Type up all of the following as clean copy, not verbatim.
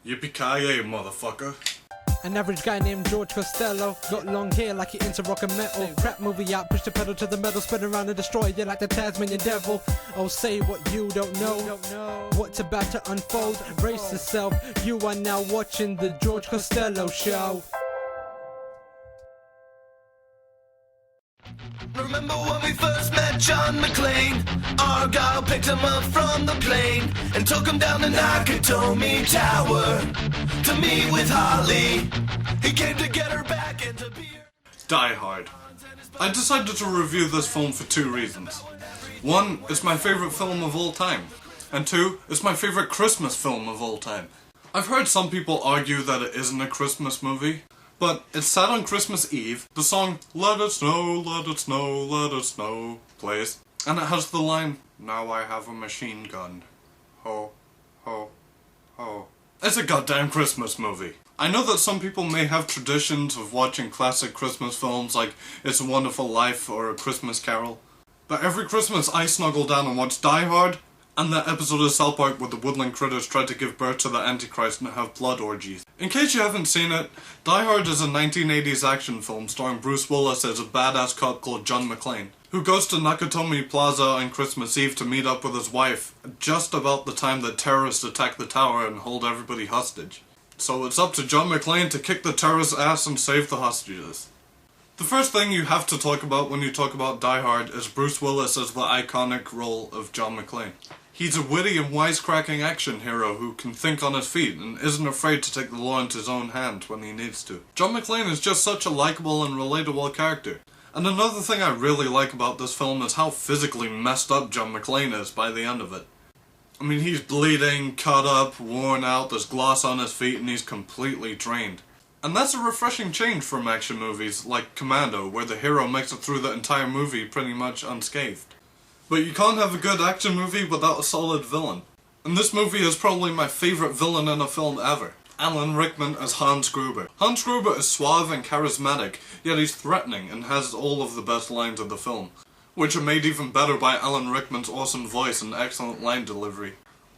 Yippee-ki-yay, motherfucker. An average guy named George Costello got long hair like he into rock and metal. Crap movie out, push the pedal to the metal, spin around and destroy you like the Tasmanian devil. Oh, say what you don't know. What's about to unfold? Brace yourself. You are now watching the George Costello Show. Remember when we first met John McClane? Argyle picked him up from the plane and took him down the Nakatomi Tower to meet with Holly. He came to get her back and to be her... Die Hard. I decided to review this film for two reasons. One, it's my favourite film of all time. And two, it's my favourite Christmas film of all time. I've heard some people argue that it isn't a Christmas movie, but it's set on Christmas Eve. The song Let It Snow, Let It Snow, Let It Snow plays, and it has the line, Now I have a machine gun. Ho, ho, ho. It's a goddamn Christmas movie. I know that some people may have traditions of watching classic Christmas films like It's a Wonderful Life or A Christmas Carol, but every Christmas I snuggle down and watch Die Hard, and that episode of South Park where the woodland critters try to give birth to the Antichrist and have blood orgies. In case you haven't seen it, Die Hard is a 1980s action film starring Bruce Willis as a badass cop called John McClane, who goes to Nakatomi Plaza on Christmas Eve to meet up with his wife just about the time that terrorists attack the tower and hold everybody hostage. So it's up to John McClane to kick the terrorists' ass and save the hostages. The first thing you have to talk about when you talk about Die Hard is Bruce Willis as the iconic role of John McClane. He's a witty and wisecracking action hero who can think on his feet and isn't afraid to take the law into his own hand when he needs to. John McClane is just such a likable and relatable character. And another thing I really like about this film is how physically messed up John McClane is by the end of it. I mean, he's bleeding, cut up, worn out, there's glass on his feet, and he's completely drained. And that's a refreshing change from action movies like Commando, where the hero makes it through the entire movie pretty much unscathed. But you can't have a good action movie without a solid villain. And this movie is probably my favourite villain in a film ever. Alan Rickman as Hans Gruber. Hans Gruber is suave and charismatic, yet he's threatening and has all of the best lines of the film, which are made even better by Alan Rickman's awesome voice and excellent line delivery.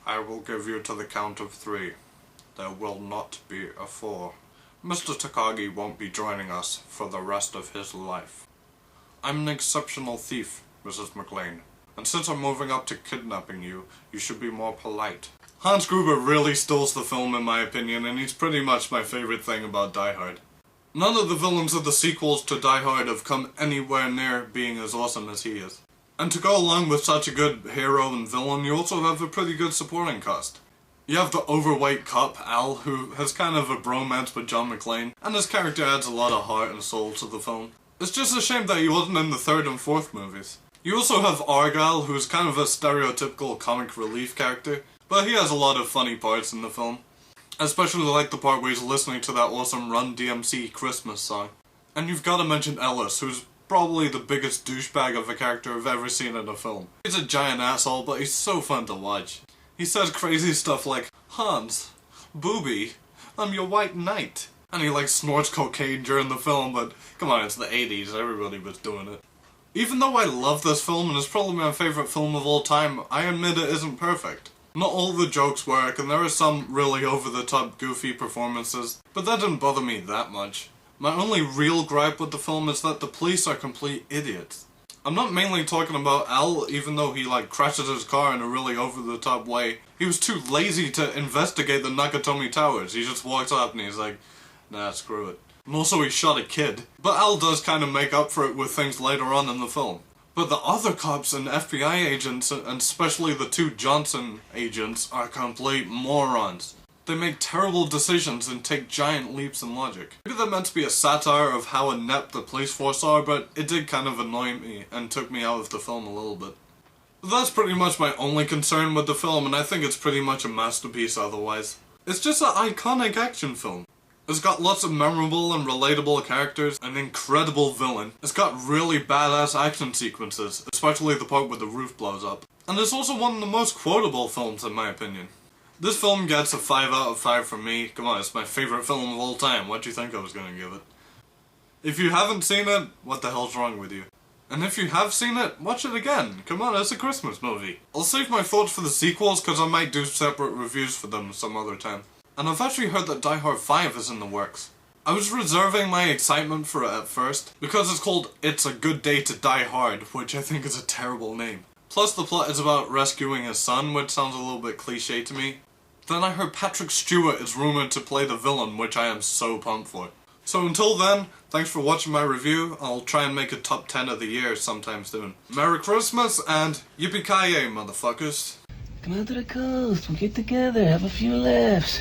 I will give you to the count of 3. There will not be a 4. Mr. Takagi won't be joining us for the rest of his life. I'm an exceptional thief, Mrs. McClane. And since I'm moving up to kidnapping you, you should be more polite. Hans Gruber really steals the film in my opinion, and he's pretty much my favourite thing about Die Hard. None of the villains of the sequels to Die Hard have come anywhere near being as awesome as he is. And to go along with such a good hero and villain, you also have a pretty good supporting cast. You have the overweight cop, Al, who has kind of a bromance with John McClane, and his character adds a lot of heart and soul to the film. It's just a shame that he wasn't in the 3rd and 4th movies. You also have Argyle, who's kind of a stereotypical comic relief character, but he has a lot of funny parts in the film. Especially like the part where he's listening to that awesome Run DMC Christmas song. And you've got to mention Ellis, who's probably the biggest douchebag of a character I've ever seen in a film. He's a giant asshole, but he's so fun to watch. He says crazy stuff like, Hans, booby, I'm your white knight. And he like snorts cocaine during the film, but come on, it's the 80s, everybody was doing it. Even though I love this film and it's probably my favourite film of all time, I admit it isn't perfect. Not all the jokes work, and there are some really over-the-top goofy performances, but that didn't bother me that much. My only real gripe with the film is that the police are complete idiots. I'm not mainly talking about Al, even though he like crashes his car in a really over-the-top way. He was too lazy to investigate the Nakatomi Towers. He just walks up and he's like, nah, screw it. And also he shot a kid. But Al does kind of make up for it with things later on in the film. But the other cops and FBI agents, and especially the 2 Johnson agents, are complete morons. They make terrible decisions and take giant leaps in logic. Maybe they're meant to be a satire of how inept the police force are, but it did kind of annoy me and took me out of the film a little bit. But that's pretty much my only concern with the film, and I think it's pretty much a masterpiece otherwise. It's just an iconic action film. It's got lots of memorable and relatable characters, an incredible villain. It's got really badass action sequences, especially the part where the roof blows up. And it's also one of the most quotable films in my opinion. This film gets a 5 out of 5 from me. Come on, it's my favourite film of all time. What do you think I was gonna give it? If you haven't seen it, what the hell's wrong with you? And if you have seen it, watch it again. Come on, it's a Christmas movie. I'll save my thoughts for the sequels because I might do separate reviews for them some other time. and I've actually heard that Die Hard 5 is in the works. I was reserving my excitement for it at first, because it's called It's a Good Day to Die Hard, which I think is a terrible name. Plus the plot is about rescuing his son, which sounds a little bit cliche to me. Then I heard Patrick Stewart is rumoured to play the villain, which I am so pumped for. So until then, thanks for watching my review. I'll try and make a top 10 of the year sometime soon. Merry Christmas and yippee-ki-yay, motherfuckers. Come out to the coast, we'll get together, have a few laughs.